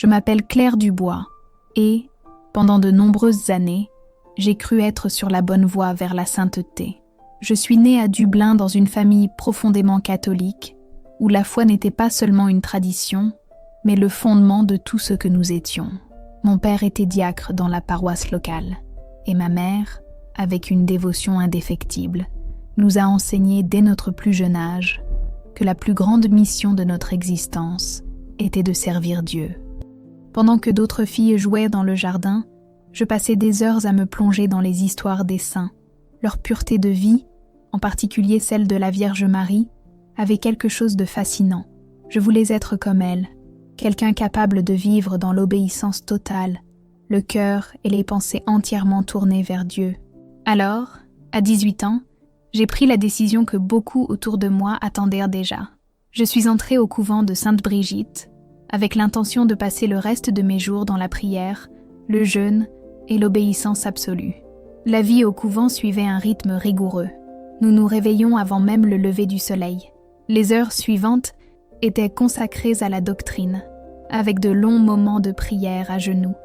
Je m'appelle Claire Dubois et, pendant de nombreuses années, j'ai cru être sur la bonne voie vers la sainteté. Je suis née à Dublin dans une famille profondément catholique, où la foi n'était pas seulement une tradition, mais le fondement de tout ce que nous étions. Mon père était diacre dans la paroisse locale, et ma mère, avec une dévotion indéfectible, nous a enseigné dès notre plus jeune âge que la plus grande mission de notre existence était de servir Dieu. Pendant que d'autres filles jouaient dans le jardin, je passais des heures à me plonger dans les histoires des saints. Leur pureté de vie, en particulier celle de la Vierge Marie, avait quelque chose de fascinant. Je voulais être comme elle, quelqu'un capable de vivre dans l'obéissance totale, le cœur et les pensées entièrement tournés vers Dieu. Alors, à 18 ans, j'ai pris la décision que beaucoup autour de moi attendaient déjà. Je suis entrée au couvent de Sainte-Brigitte avec l'intention de passer le reste de mes jours dans la prière, le jeûne et l'obéissance absolue. La vie au couvent suivait un rythme rigoureux. Nous nous réveillions avant même le lever du soleil. Les heures suivantes étaient consacrées à la doctrine, avec de longs moments de prière à genoux.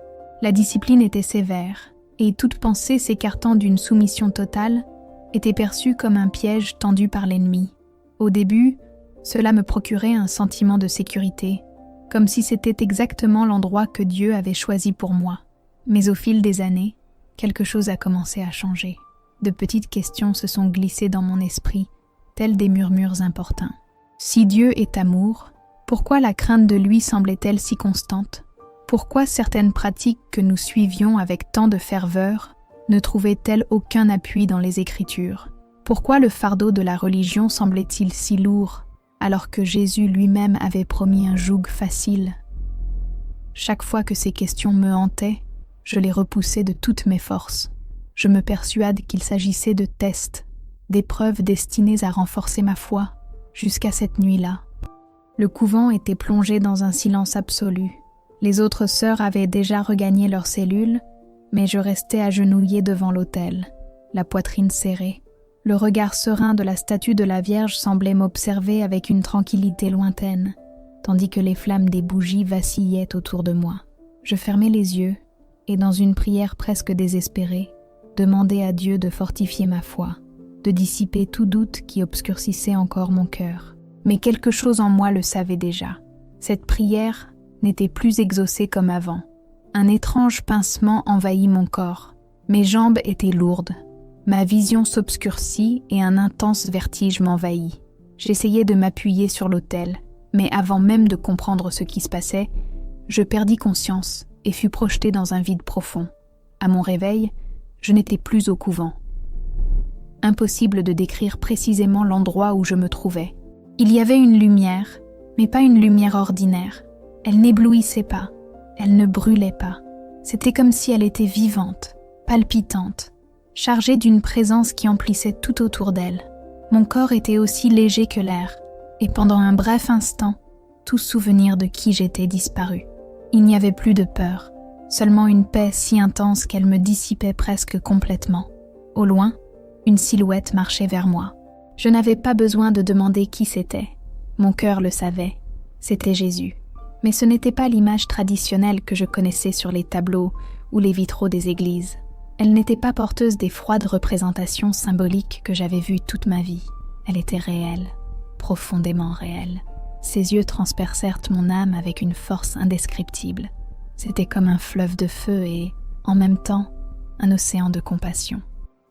La discipline était sévère, et toute pensée s'écartant d'une soumission totale était perçue comme un piège tendu par l'ennemi. Au début, cela me procurait un sentiment de sécurité, comme si c'était exactement l'endroit que Dieu avait choisi pour moi. Mais au fil des années, quelque chose a commencé à changer. De petites questions se sont glissées dans mon esprit, tels des murmures importuns. Si Dieu est amour, pourquoi la crainte de lui semblait-elle si constante ? Pourquoi certaines pratiques que nous suivions avec tant de ferveur ne trouvaient-elles aucun appui dans les Écritures ? Pourquoi le fardeau de la religion semblait-il si lourd, alors que Jésus lui-même avait promis un joug facile ? Chaque fois que ces questions me hantaient, je les repoussais de toutes mes forces. Je me persuade qu'il s'agissait de tests, d'épreuves destinées à renforcer ma foi, jusqu'à cette nuit-là. Le couvent était plongé dans un silence absolu. Les autres sœurs avaient déjà regagné leurs cellules, mais je restais agenouillée devant l'autel, la poitrine serrée. Le regard serein de la statue de la Vierge semblait m'observer avec une tranquillité lointaine, tandis que les flammes des bougies vacillaient autour de moi. Je fermais les yeux et, dans une prière presque désespérée, demandais à Dieu de fortifier ma foi, de dissiper tout doute qui obscurcissait encore mon cœur. Mais quelque chose en moi le savait déjà. Cette prière n'était plus exaucée comme avant. Un étrange pincement envahit mon corps. Mes jambes étaient lourdes. Ma vision s'obscurcit et un intense vertige m'envahit. J'essayais de m'appuyer sur l'autel, mais avant même de comprendre ce qui se passait, je perdis conscience et fus projetée dans un vide profond. À mon réveil, je n'étais plus au couvent. Impossible de décrire précisément l'endroit où je me trouvais. Il y avait une lumière, mais pas une lumière ordinaire. Elle n'éblouissait pas, elle ne brûlait pas. C'était comme si elle était vivante, palpitante, chargée d'une présence qui emplissait tout autour d'elle. Mon corps était aussi léger que l'air, et pendant un bref instant, tout souvenir de qui j'étais disparut. Il n'y avait plus de peur, seulement une paix si intense qu'elle me dissipait presque complètement. Au loin, une silhouette marchait vers moi. Je n'avais pas besoin de demander qui c'était. Mon cœur le savait. C'était Jésus. Mais ce n'était pas l'image traditionnelle que je connaissais sur les tableaux ou les vitraux des églises. Elle n'était pas porteuse des froides représentations symboliques que j'avais vues toute ma vie. Elle était réelle, profondément réelle. Ses yeux transpercèrent mon âme avec une force indescriptible. C'était comme un fleuve de feu et, en même temps, un océan de compassion.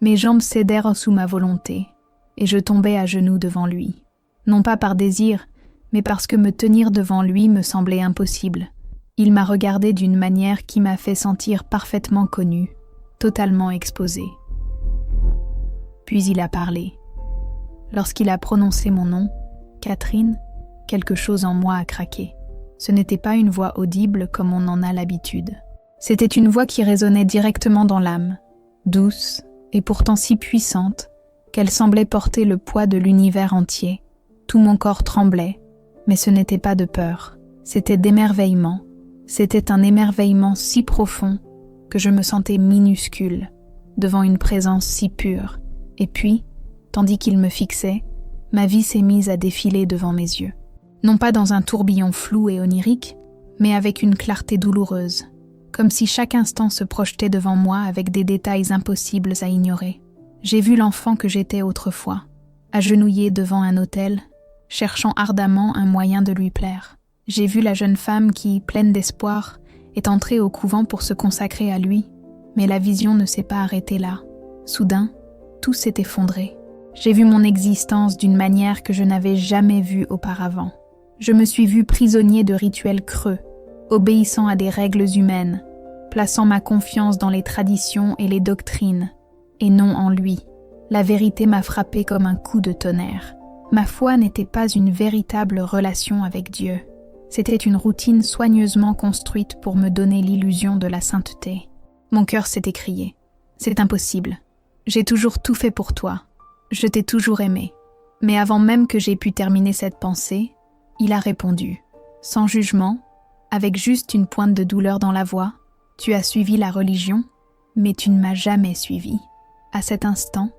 Mes jambes cédèrent sous ma volonté, et je tombai à genoux devant lui. Non pas par désir, mais parce que me tenir devant lui me semblait impossible. Il m'a regardé d'une manière qui m'a fait sentir parfaitement connue, totalement exposée. Puis il a parlé. Lorsqu'il a prononcé mon nom, Catherine, quelque chose en moi a craqué. Ce n'était pas une voix audible comme on en a l'habitude. C'était une voix qui résonnait directement dans l'âme, douce et pourtant si puissante qu'elle semblait porter le poids de l'univers entier. Tout mon corps tremblait, mais ce n'était pas de peur, c'était d'émerveillement. C'était un émerveillement si profond que je me sentais minuscule devant une présence si pure. Et puis, tandis qu'il me fixait, ma vie s'est mise à défiler devant mes yeux. Non pas dans un tourbillon flou et onirique, mais avec une clarté douloureuse, comme si chaque instant se projetait devant moi avec des détails impossibles à ignorer. J'ai vu l'enfant que j'étais autrefois, agenouillé devant un autel, cherchant ardemment un moyen de lui plaire. J'ai vu la jeune femme qui, pleine d'espoir, est entrée au couvent pour se consacrer à lui, mais la vision ne s'est pas arrêtée là. Soudain, tout s'est effondré. J'ai vu mon existence d'une manière que je n'avais jamais vue auparavant. Je me suis vu prisonnier de rituels creux, obéissant à des règles humaines, plaçant ma confiance dans les traditions et les doctrines, et non en lui. La vérité m'a frappé comme un coup de tonnerre. Ma foi n'était pas une véritable relation avec Dieu. C'était une routine soigneusement construite pour me donner l'illusion de la sainteté. Mon cœur s'est écrié. C'est impossible. J'ai toujours tout fait pour toi. Je t'ai toujours aimé. Mais avant même que j'aie pu terminer cette pensée, il a répondu, sans jugement, avec juste une pointe de douleur dans la voix, « Tu as suivi la religion, mais tu ne m'as jamais suivi. » À cet instant,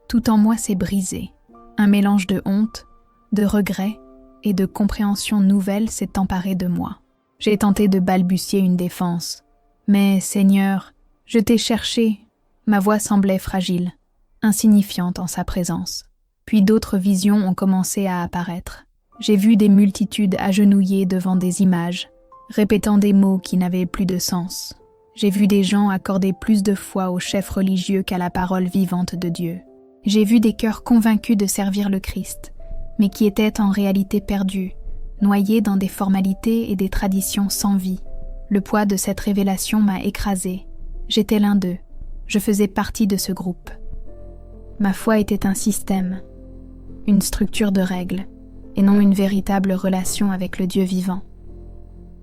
tout en moi s'est brisé. Un mélange de honte, de regret et de compréhension nouvelle s'est emparé de moi. J'ai tenté de balbutier une défense. Mais, Seigneur, je t'ai cherché. Ma voix semblait fragile, insignifiante en sa présence. Puis d'autres visions ont commencé à apparaître. J'ai vu des multitudes agenouillées devant des images, répétant des mots qui n'avaient plus de sens. J'ai vu des gens accorder plus de foi aux chefs religieux qu'à la parole vivante de Dieu. J'ai vu des cœurs convaincus de servir le Christ, mais qui étaient en réalité perdus, noyés dans des formalités et des traditions sans vie. Le poids de cette révélation m'a écrasé. J'étais l'un d'eux. Je faisais partie de ce groupe. Ma foi était un système, une structure de règles, et non une véritable relation avec le Dieu vivant.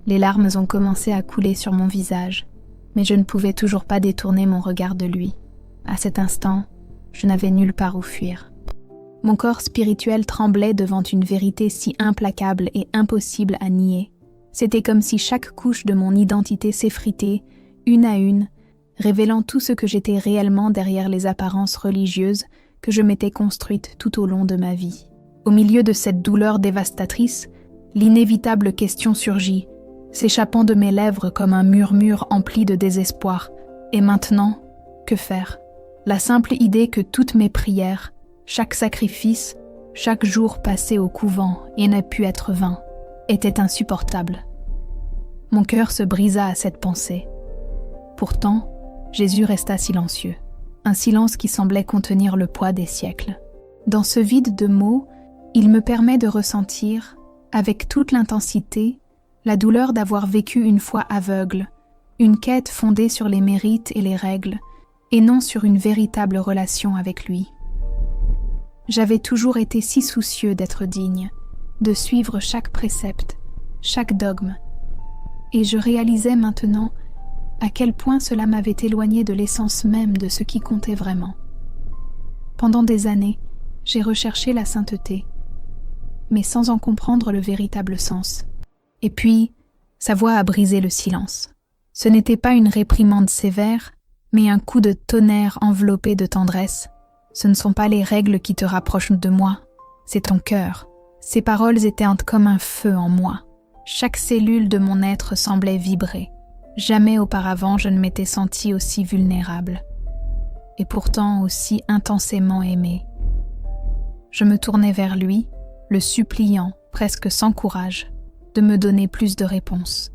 Les larmes ont commencé à couler sur mon visage, mais je ne pouvais toujours pas détourner mon regard de lui. À cet instant, je n'avais nulle part où fuir. Mon corps spirituel tremblait devant une vérité si implacable et impossible à nier. C'était comme si chaque couche de mon identité s'effritait, une à une, révélant tout ce que j'étais réellement derrière les apparences religieuses que je m'étais construite tout au long de ma vie. Au milieu de cette douleur dévastatrice, l'inévitable question surgit, s'échappant de mes lèvres comme un murmure empli de désespoir. Et maintenant, que faire ? La simple idée que toutes mes prières, chaque sacrifice, chaque jour passé au couvent et n'a pu être vain, était insupportable. Mon cœur se brisa à cette pensée. Pourtant, Jésus resta silencieux, un silence qui semblait contenir le poids des siècles. Dans ce vide de mots, il me permet de ressentir, avec toute l'intensité, la douleur d'avoir vécu une foi aveugle, une quête fondée sur les mérites et les règles, et non sur une véritable relation avec lui. J'avais toujours été si soucieux d'être digne, de suivre chaque précepte, chaque dogme, et je réalisais maintenant à quel point cela m'avait éloigné de l'essence même de ce qui comptait vraiment. Pendant des années, j'ai recherché la sainteté, mais sans en comprendre le véritable sens. Et puis, sa voix a brisé le silence. Ce n'était pas une réprimande sévère, mais un coup de tonnerre enveloppé de tendresse. Ce ne sont pas les règles qui te rapprochent de moi, c'est ton cœur. Ces paroles étaient comme un feu en moi. Chaque cellule de mon être semblait vibrer. Jamais auparavant je ne m'étais sentie aussi vulnérable, et pourtant aussi intensément aimée. Je me tournai vers lui, le suppliant, presque sans courage, de me donner plus de réponses.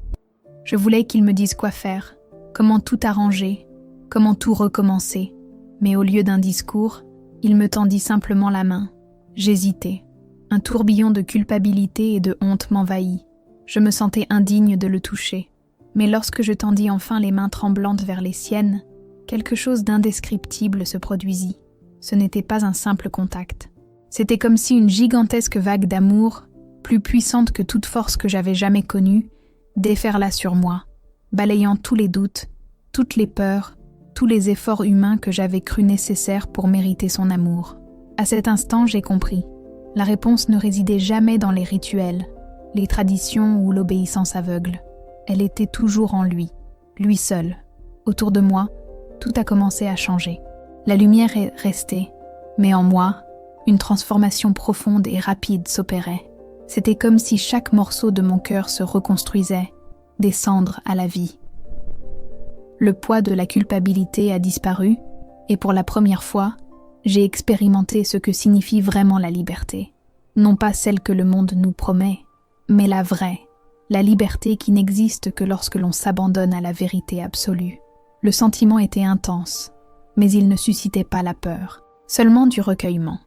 Je voulais qu'il me dise quoi faire, comment tout arranger, comment tout recommencer, mais au lieu d'un discours, il me tendit simplement la main. J'hésitais. Un tourbillon de culpabilité et de honte m'envahit. Je me sentais indigne de le toucher. Mais lorsque je tendis enfin les mains tremblantes vers les siennes, quelque chose d'indescriptible se produisit. Ce n'était pas un simple contact. C'était comme si une gigantesque vague d'amour, plus puissante que toute force que j'avais jamais connue, déferla sur moi, balayant tous les doutes, toutes les peurs, tous les efforts humains que j'avais cru nécessaires pour mériter son amour. À cet instant, j'ai compris. La réponse ne résidait jamais dans les rituels, les traditions ou l'obéissance aveugle. Elle était toujours en lui seul. Autour de moi, tout a commencé à changer. La lumière est restée, mais en moi, une transformation profonde et rapide s'opérait. C'était comme si chaque morceau de mon cœur se reconstruisait, descendre à la vie. Le poids de la culpabilité a disparu et pour la première fois, j'ai expérimenté ce que signifie vraiment la liberté. Non pas celle que le monde nous promet, mais la vraie, la liberté qui n'existe que lorsque l'on s'abandonne à la vérité absolue. Le sentiment était intense, mais il ne suscitait pas la peur, seulement du recueillement,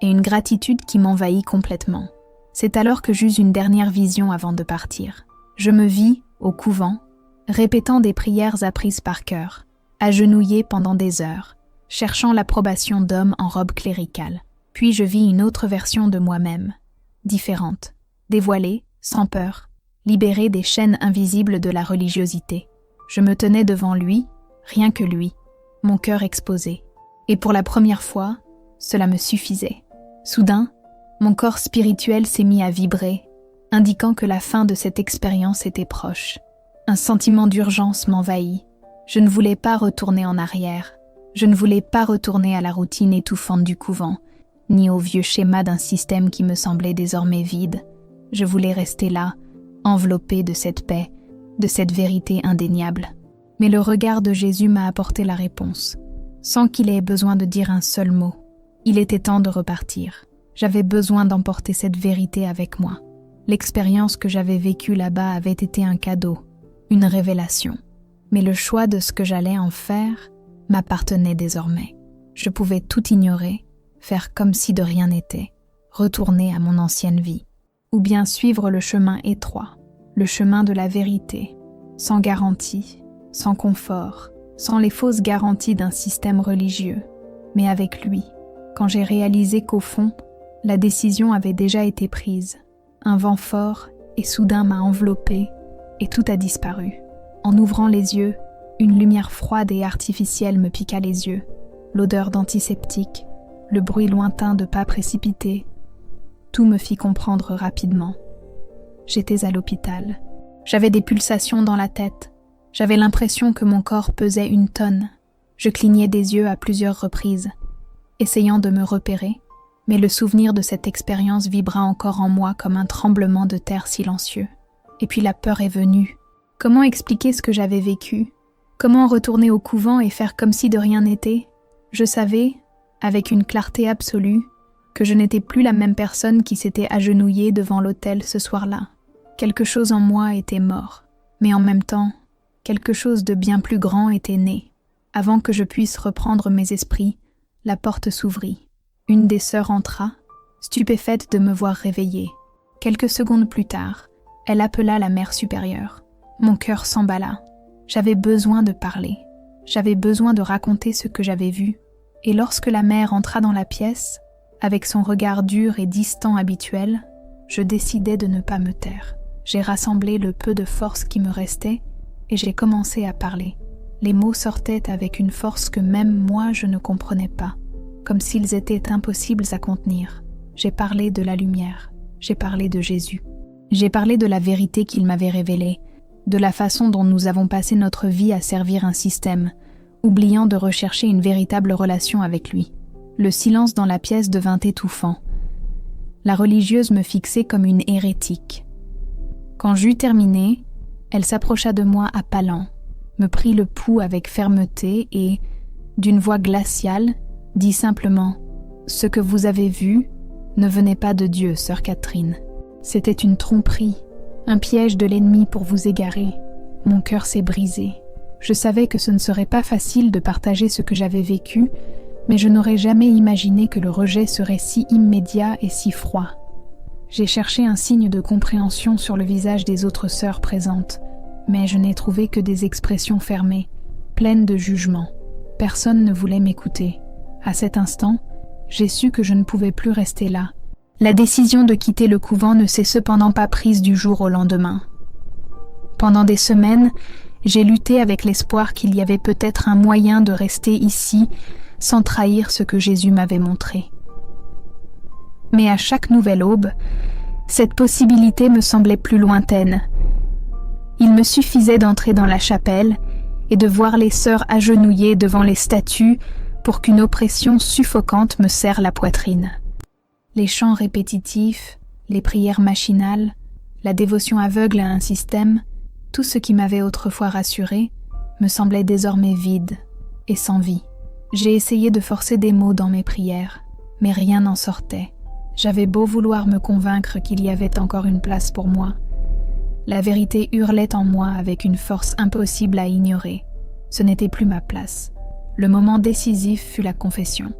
et une gratitude qui m'envahit complètement. C'est alors que j'eus une dernière vision avant de partir. Je me vis, au couvent, répétant des prières apprises par cœur, agenouillée pendant des heures, cherchant l'approbation d'hommes en robe cléricale. Puis je vis une autre version de moi-même, différente, dévoilée, sans peur, libérée des chaînes invisibles de la religiosité. Je me tenais devant lui, rien que lui, mon cœur exposé. Et pour la première fois, cela me suffisait. Soudain, mon corps spirituel s'est mis à vibrer, indiquant que la fin de cette expérience était proche. Un sentiment d'urgence m'envahit. Je ne voulais pas retourner en arrière. Je ne voulais pas retourner à la routine étouffante du couvent, ni au vieux schéma d'un système qui me semblait désormais vide. Je voulais rester là, enveloppée de cette paix, de cette vérité indéniable. Mais le regard de Jésus m'a apporté la réponse, sans qu'il ait besoin de dire un seul mot. Il était temps de repartir. J'avais besoin d'emporter cette vérité avec moi. L'expérience que j'avais vécue là-bas avait été un cadeau, une révélation. Mais le choix de ce que j'allais en faire m'appartenait désormais. Je pouvais tout ignorer, faire comme si de rien n'était, retourner à mon ancienne vie, ou bien suivre le chemin étroit, le chemin de la vérité, sans garantie, sans confort, sans les fausses garanties d'un système religieux, mais avec lui, quand j'ai réalisé qu'au fond, la décision avait déjà été prise. Un vent fort et soudain m'a enveloppée et tout a disparu. En ouvrant les yeux, une lumière froide et artificielle me piqua les yeux, l'odeur d'antiseptique, le bruit lointain de pas précipités. Tout me fit comprendre rapidement. J'étais à l'hôpital. J'avais des pulsations dans la tête. J'avais l'impression que mon corps pesait 1 tonne. Je clignais des yeux à plusieurs reprises, essayant de me repérer, mais le souvenir de cette expérience vibra encore en moi comme un tremblement de terre silencieux. Et puis la peur est venue. Comment expliquer ce que j'avais vécu ? Comment retourner au couvent et faire comme si de rien n'était ? Je savais, avec une clarté absolue, que je n'étais plus la même personne qui s'était agenouillée devant l'autel ce soir-là. Quelque chose en moi était mort, mais en même temps, quelque chose de bien plus grand était né. Avant que je puisse reprendre mes esprits, la porte s'ouvrit. Une des sœurs entra, stupéfaite de me voir réveillée. Quelques secondes plus tard, elle appela la mère supérieure. Mon cœur s'emballa. J'avais besoin de parler. J'avais besoin de raconter ce que j'avais vu. Et lorsque la mère entra dans la pièce, avec son regard dur et distant habituel, je décidai de ne pas me taire. J'ai rassemblé le peu de force qui me restait et j'ai commencé à parler. Les mots sortaient avec une force que même moi je ne comprenais pas, comme s'ils étaient impossibles à contenir. J'ai parlé de la lumière, j'ai parlé de Jésus. J'ai parlé de la vérité qu'il m'avait révélée, de la façon dont nous avons passé notre vie à servir un système, oubliant de rechercher une véritable relation avec lui. Le silence dans la pièce devint étouffant. La religieuse me fixait comme une hérétique. Quand j'eus terminé, elle s'approcha de moi à pas lents, me prit le pouls avec fermeté et, d'une voix glaciale, dit simplement « Ce que vous avez vu ne venait pas de Dieu, sœur Catherine. C'était une tromperie, un piège de l'ennemi pour vous égarer. Mon cœur s'est brisé. Je savais que ce ne serait pas facile de partager ce que j'avais vécu, mais je n'aurais jamais imaginé que le rejet serait si immédiat et si froid. J'ai cherché un signe de compréhension sur le visage des autres sœurs présentes, mais je n'ai trouvé que des expressions fermées, pleines de jugement. Personne ne voulait m'écouter. À cet instant, j'ai su que je ne pouvais plus rester là. La décision de quitter le couvent ne s'est cependant pas prise du jour au lendemain. Pendant des semaines, j'ai lutté avec l'espoir qu'il y avait peut-être un moyen de rester ici sans trahir ce que Jésus m'avait montré. Mais à chaque nouvelle aube, cette possibilité me semblait plus lointaine. Il me suffisait d'entrer dans la chapelle et de voir les sœurs agenouillées devant les statues pour qu'une oppression suffocante me serre la poitrine. Les chants répétitifs, les prières machinales, la dévotion aveugle à un système, Tout ce qui m'avait autrefois rassurée me semblait désormais vide et sans vie. J'ai essayé de forcer des mots dans mes prières, mais rien n'en sortait. J'avais beau vouloir me convaincre qu'il y avait encore une place pour moi. La vérité hurlait en moi avec une force impossible à ignorer. Ce n'était plus ma place. Le moment décisif fut la confession.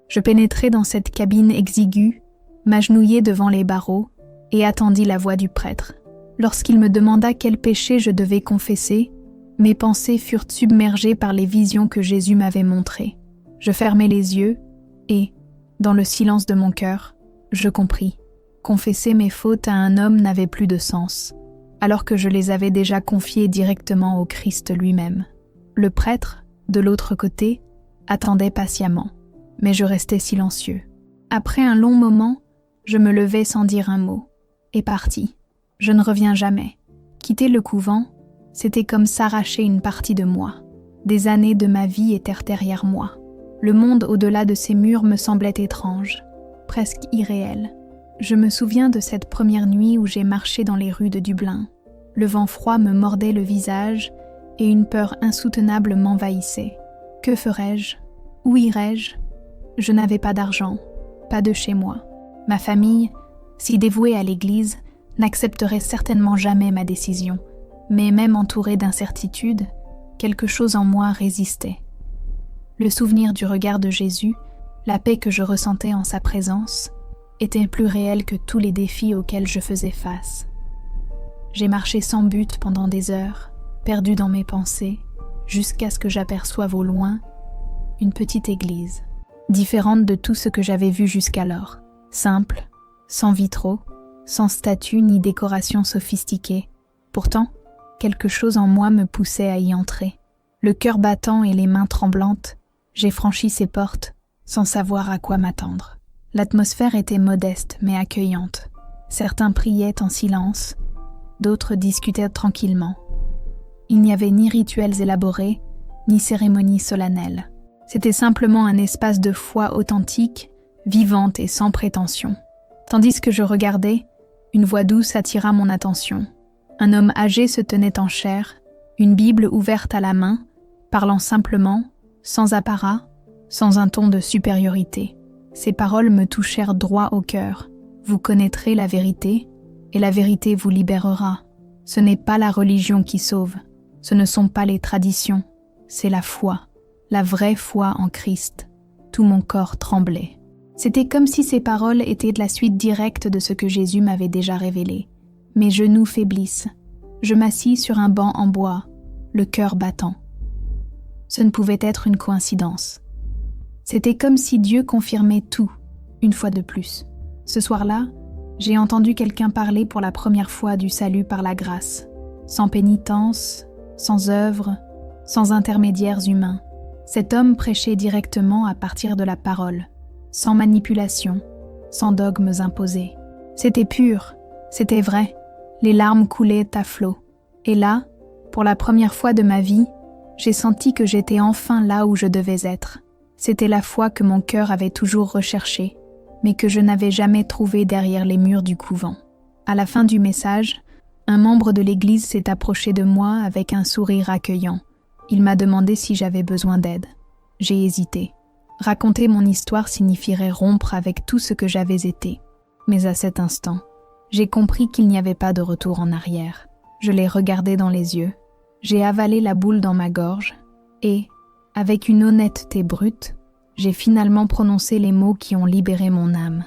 Je pénétrai dans cette cabine exiguë, m'agenouillai devant les barreaux et attendis la voix du prêtre. Lorsqu'il me demanda quel péché je devais confesser, mes pensées furent submergées par les visions que Jésus m'avait montrées. Je fermai les yeux et, dans le silence de mon cœur, je compris. Confesser mes fautes à un homme n'avait plus de sens, alors que je les avais déjà confiées directement au Christ lui-même. Le prêtre, de l'autre côté, attendait patiemment, mais je restais silencieux. Après un long moment, je me levai sans dire un mot, et partis. Je ne reviens jamais. Quitter le couvent, c'était comme s'arracher une partie de moi. Des années de ma vie étaient derrière moi. Le monde au-delà de ces murs me semblait étrange, presque irréel. Je me souviens de cette première nuit où j'ai marché dans les rues de Dublin. Le vent froid me mordait le visage et une peur insoutenable m'envahissait. Que ferais-je? Où irais-je? Je n'avais pas d'argent, pas de chez moi. Ma famille, si dévouée à l'Église, n'accepterait certainement jamais ma décision, mais même entourée d'incertitude, quelque chose en moi résistait. Le souvenir du regard de Jésus, la paix que je ressentais en sa présence, était plus réel que tous les défis auxquels je faisais face. J'ai marché sans but pendant des heures, perdu dans mes pensées, jusqu'à ce que j'aperçoive au loin une petite église, différente de tout ce que j'avais vu jusqu'alors, simple, sans vitraux, sans statues ni décorations sophistiquées. Pourtant, quelque chose en moi me poussait à y entrer. Le cœur battant et les mains tremblantes, j'ai franchi ces portes sans savoir à quoi m'attendre. L'atmosphère était modeste mais accueillante. Certains priaient en silence, d'autres discutaient tranquillement. Il n'y avait ni rituels élaborés, ni cérémonies solennelles. C'était simplement un espace de foi authentique, vivante et sans prétention. Tandis que je regardais, une voix douce attira mon attention. Un homme âgé se tenait en chair, une Bible ouverte à la main, parlant simplement, sans apparat, sans un ton de supériorité. Ces paroles me touchèrent droit au cœur. Vous connaîtrez la vérité, et la vérité vous libérera. Ce n'est pas la religion qui sauve, ce ne sont pas les traditions, c'est la foi, la vraie foi en Christ. Tout mon corps tremblait. C'était comme si ces paroles étaient la suite directe de ce que Jésus m'avait déjà révélé. Mes genoux faiblissent. Je m'assis sur un banc en bois, le cœur battant. Ce ne pouvait être une coïncidence. C'était comme si Dieu confirmait tout, une fois de plus. Ce soir-là, j'ai entendu quelqu'un parler pour la première fois du salut par la grâce, sans pénitence, sans œuvre, sans intermédiaires humains. Cet homme prêchait directement à partir de la parole, sans manipulation, sans dogmes imposés. C'était pur, c'était vrai, les larmes coulaient à flots. Et là, pour la première fois de ma vie, j'ai senti que j'étais enfin là où je devais être. C'était la foi que mon cœur avait toujours recherchée, mais que je n'avais jamais trouvée derrière les murs du couvent. À la fin du message, un membre de l'église s'est approché de moi avec un sourire accueillant. Il m'a demandé si j'avais besoin d'aide. J'ai hésité. Raconter mon histoire signifierait rompre avec tout ce que j'avais été. Mais à cet instant, j'ai compris qu'il n'y avait pas de retour en arrière. Je l'ai regardé dans les yeux. J'ai avalé la boule dans ma gorge et, avec une honnêteté brute, j'ai finalement prononcé les mots qui ont libéré mon âme.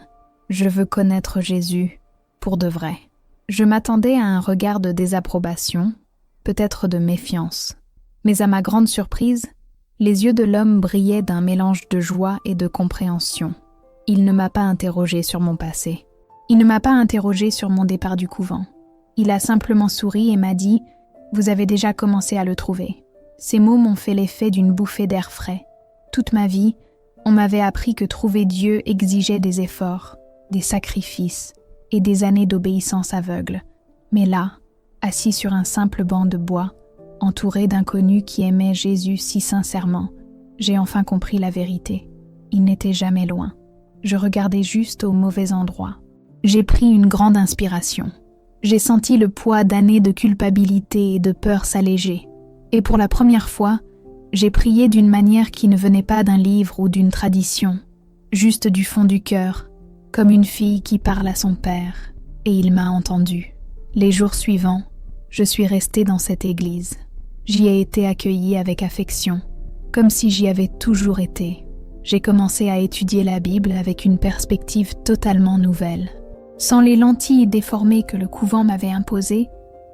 Je veux connaître Jésus pour de vrai. Je m'attendais à un regard de désapprobation, peut-être de méfiance. Mais à ma grande surprise, les yeux de l'homme brillaient d'un mélange de joie et de compréhension. Il ne m'a pas interrogé sur mon passé. Il ne m'a pas interrogé sur mon départ du couvent. Il a simplement souri et m'a dit « Vous avez déjà commencé à le trouver ». Ces mots m'ont fait l'effet d'une bouffée d'air frais. Toute ma vie, on m'avait appris que trouver Dieu exigeait des efforts, des sacrifices et des années d'obéissance aveugle. Mais là, assis sur un simple banc de bois, entouré d'inconnus qui aimaient Jésus si sincèrement, j'ai enfin compris la vérité. Il n'était jamais loin. Je regardais juste au mauvais endroit. J'ai pris une grande inspiration. J'ai senti le poids d'années de culpabilité et de peur s'alléger. Et pour la première fois, j'ai prié d'une manière qui ne venait pas d'un livre ou d'une tradition, juste du fond du cœur, comme une fille qui parle à son père, et il m'a entendu. Les jours suivants, je suis restée dans cette église. J'y ai été accueillie avec affection, comme si j'y avais toujours été. J'ai commencé à étudier la Bible avec une perspective totalement nouvelle. Sans les lentilles déformées que le couvent m'avait imposées,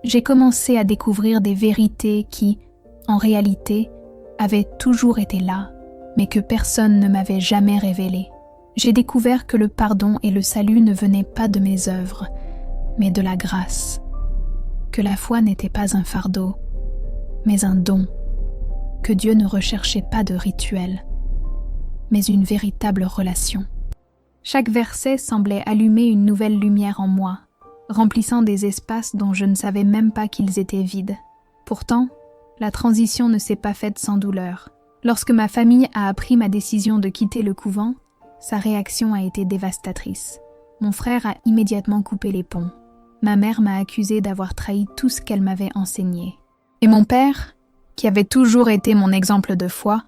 j'ai commencé à découvrir des vérités qui, en réalité, avaient toujours été là, mais que personne ne m'avait jamais révélées. J'ai découvert que le pardon et le salut ne venaient pas de mes œuvres, mais de la grâce. Que la foi n'était pas un fardeau, mais un don. Que Dieu ne recherchait pas de rituel, mais une véritable relation. Chaque verset semblait allumer une nouvelle lumière en moi, remplissant des espaces dont je ne savais même pas qu'ils étaient vides. Pourtant, la transition ne s'est pas faite sans douleur. Lorsque ma famille a appris ma décision de quitter le couvent, sa réaction a été dévastatrice. Mon frère a immédiatement coupé les ponts. Ma mère m'a accusée d'avoir trahi tout ce qu'elle m'avait enseigné. Et mon père, qui avait toujours été mon exemple de foi,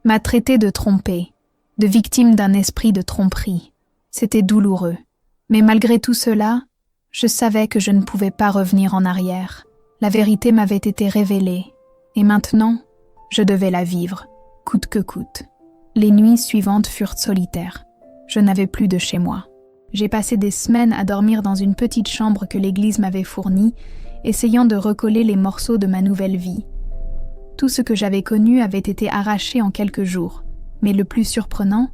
m'a traité de trompée, de victime d'un esprit de tromperie. C'était douloureux. Mais malgré tout cela, je savais que je ne pouvais pas revenir en arrière. La vérité m'avait été révélée, et maintenant, je devais la vivre, coûte que coûte. Les nuits suivantes furent solitaires. Je n'avais plus de chez moi. J'ai passé des semaines à dormir dans une petite chambre que l'église m'avait fournie, essayant de recoller les morceaux de ma nouvelle vie. Tout ce que j'avais connu avait été arraché en quelques jours, mais le plus surprenant,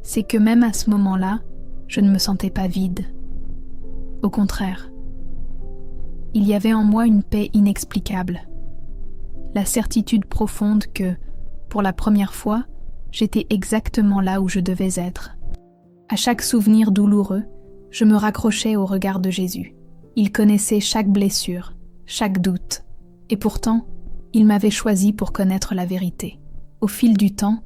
c'est que même à ce moment-là, je ne me sentais pas vide. Au contraire, il y avait en moi une paix inexplicable. La certitude profonde que, pour la première fois, j'étais exactement là où je devais être. À chaque souvenir douloureux, je me raccrochais au regard de Jésus. Il connaissait chaque blessure, chaque doute, et pourtant, il m'avait choisi pour connaître la vérité. Au fil du temps,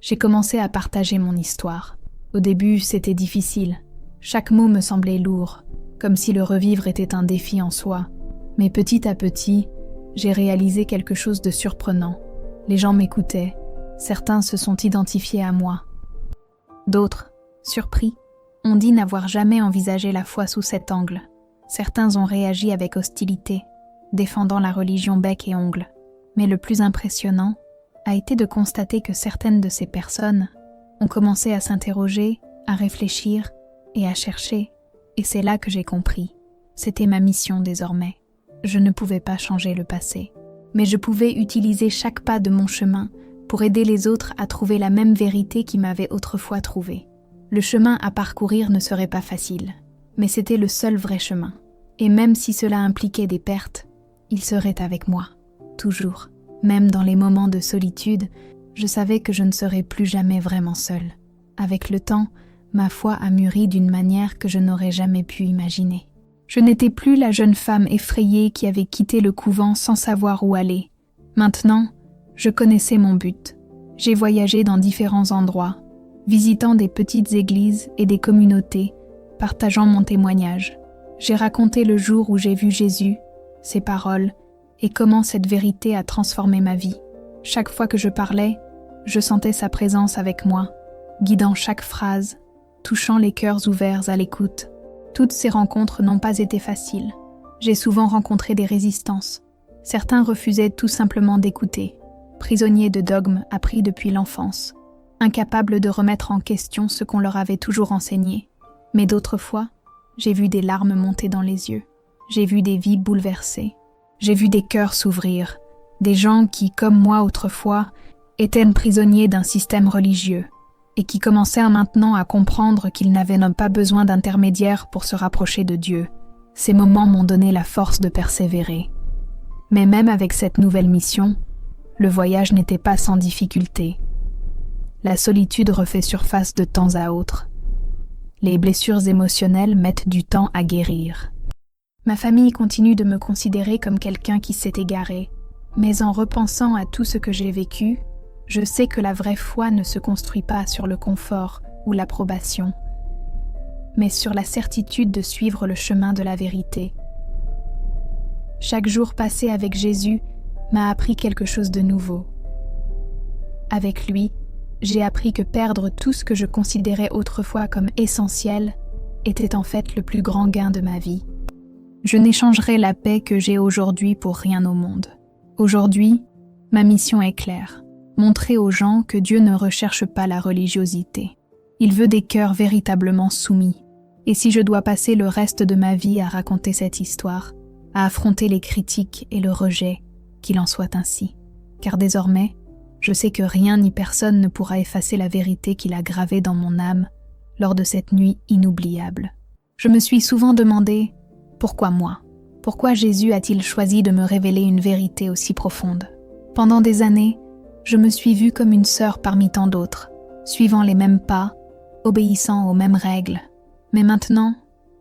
j'ai commencé à partager mon histoire. Au début, c'était difficile. Chaque mot me semblait lourd, comme si le revivre était un défi en soi. Mais petit à petit, j'ai réalisé quelque chose de surprenant. Les gens m'écoutaient. Certains se sont identifiés à moi. D'autres, surpris, ont dit n'avoir jamais envisagé la foi sous cet angle. Certains ont réagi avec hostilité, défendant la religion bec et ongle. Mais le plus impressionnant a été de constater que certaines de ces personnes ont commencé à s'interroger, à réfléchir et à chercher. Et c'est là que j'ai compris. C'était ma mission désormais. Je ne pouvais pas changer le passé, mais je pouvais utiliser chaque pas de mon chemin pour aider les autres à trouver la même vérité qui m'avait autrefois trouvée. Le chemin à parcourir ne serait pas facile, mais c'était le seul vrai chemin. Et même si cela impliquait des pertes, il serait avec moi, toujours. Même dans les moments de solitude, je savais que je ne serais plus jamais vraiment seule. Avec le temps, ma foi a mûri d'une manière que je n'aurais jamais pu imaginer. Je n'étais plus la jeune femme effrayée qui avait quitté le couvent sans savoir où aller. Maintenant, je connaissais mon but. J'ai voyagé dans différents endroits, visitant des petites églises et des communautés, partageant mon témoignage. J'ai raconté le jour où j'ai vu Jésus, ses paroles, et comment cette vérité a transformé ma vie. Chaque fois que je parlais, je sentais sa présence avec moi, guidant chaque phrase, touchant les cœurs ouverts à l'écoute. Toutes ces rencontres n'ont pas été faciles. J'ai souvent rencontré des résistances. Certains refusaient tout simplement d'écouter, prisonniers de dogmes appris depuis l'enfance, incapables de remettre en question ce qu'on leur avait toujours enseigné. Mais d'autres fois, j'ai vu des larmes monter dans les yeux. J'ai vu des vies bouleversées. J'ai vu des cœurs s'ouvrir, des gens qui, comme moi autrefois, étaient prisonniers d'un système religieux et qui commencèrent maintenant à comprendre qu'ils n'avaient pas besoin d'intermédiaires pour se rapprocher de Dieu. Ces moments m'ont donné la force de persévérer. Mais même avec cette nouvelle mission, le voyage n'était pas sans difficulté. La solitude refait surface de temps à autre. Les blessures émotionnelles mettent du temps à guérir. Ma famille continue de me considérer comme quelqu'un qui s'est égaré, mais en repensant à tout ce que j'ai vécu, je sais que la vraie foi ne se construit pas sur le confort ou l'approbation, mais sur la certitude de suivre le chemin de la vérité. Chaque jour passé avec Jésus m'a appris quelque chose de nouveau. Avec lui, j'ai appris que perdre tout ce que je considérais autrefois comme essentiel était en fait le plus grand gain de ma vie. Je n'échangerai la paix que j'ai aujourd'hui pour rien au monde. Aujourd'hui, ma mission est claire. Montrer aux gens que Dieu ne recherche pas la religiosité. Il veut des cœurs véritablement soumis. Et si je dois passer le reste de ma vie à raconter cette histoire, à affronter les critiques et le rejet, qu'il en soit ainsi. Car désormais, je sais que rien ni personne ne pourra effacer la vérité qu'il a gravée dans mon âme lors de cette nuit inoubliable. Je me suis souvent demandé, pourquoi moi ? Pourquoi Jésus a-t-il choisi de me révéler une vérité aussi profonde ? Pendant des années, je me suis vue comme une sœur parmi tant d'autres, suivant les mêmes pas, obéissant aux mêmes règles. Mais maintenant,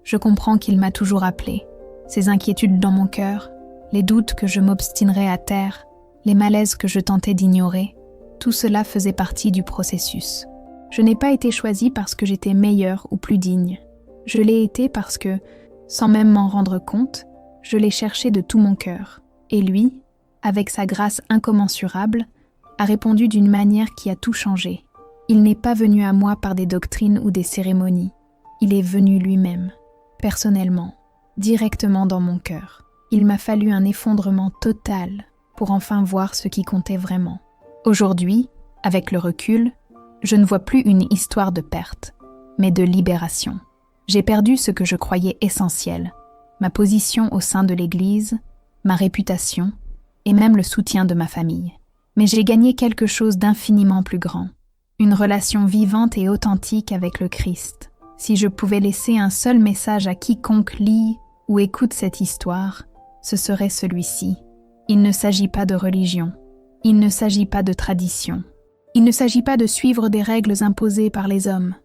je comprends qu'il m'a toujours appelée. Ces inquiétudes dans mon cœur, les doutes que je m'obstinerais à taire, les malaises que je tentais d'ignorer, tout cela faisait partie du processus. Je n'ai pas été choisie parce que j'étais meilleure ou plus digne. Je l'ai été parce que, sans même m'en rendre compte, je l'ai cherché de tout mon cœur. Et lui, avec sa grâce incommensurable, a répondu d'une manière qui a tout changé. Il n'est pas venu à moi par des doctrines ou des cérémonies. Il est venu lui-même, personnellement, directement dans mon cœur. Il m'a fallu un effondrement total pour enfin voir ce qui comptait vraiment. Aujourd'hui, avec le recul, je ne vois plus une histoire de perte, mais de libération. J'ai perdu ce que je croyais essentiel, ma position au sein de l'Église, ma réputation et même le soutien de ma famille. Mais j'ai gagné quelque chose d'infiniment plus grand, une relation vivante et authentique avec le Christ. Si je pouvais laisser un seul message à quiconque lit ou écoute cette histoire, ce serait celui-ci. Il ne s'agit pas de religion, il ne s'agit pas de tradition, il ne s'agit pas de suivre des règles imposées par les hommes.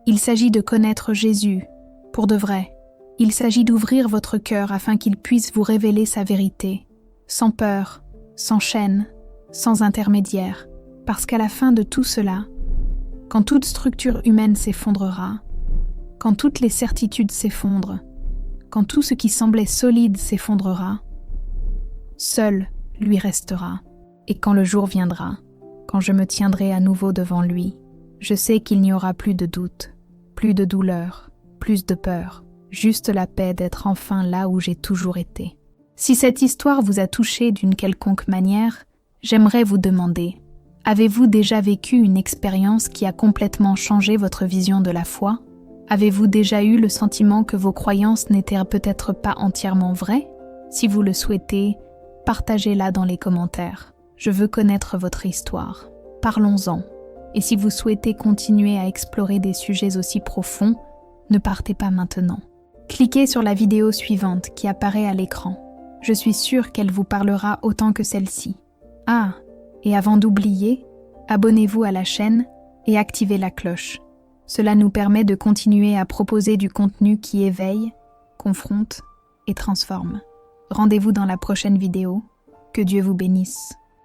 Il s'agit de connaître Jésus, pour de vrai. Il s'agit d'ouvrir votre cœur afin qu'il puisse vous révéler sa vérité, sans peur, sans chaîne, sans intermédiaire, parce qu'à la fin de tout cela, quand toute structure humaine s'effondrera, quand toutes les certitudes s'effondrent, quand tout ce qui semblait solide s'effondrera, seul lui restera. Et quand le jour viendra, quand je me tiendrai à nouveau devant lui, je sais qu'il n'y aura plus de doute, plus de douleur, plus de peur, juste la paix d'être enfin là où j'ai toujours été. Si cette histoire vous a touché d'une quelconque manière, j'aimerais vous demander, avez-vous déjà vécu une expérience qui a complètement changé votre vision de la foi ? Avez-vous déjà eu le sentiment que vos croyances n'étaient peut-être pas entièrement vraies ? Si vous le souhaitez, partagez-la dans les commentaires. Je veux connaître votre histoire. Parlons-en. Et si vous souhaitez continuer à explorer des sujets aussi profonds, ne partez pas maintenant. Cliquez sur la vidéo suivante qui apparaît à l'écran. Je suis sûre qu'elle vous parlera autant que celle-ci. Ah, et avant d'oublier, abonnez-vous à la chaîne et activez la cloche. Cela nous permet de continuer à proposer du contenu qui éveille, confronte et transforme. Rendez-vous dans la prochaine vidéo. Que Dieu vous bénisse.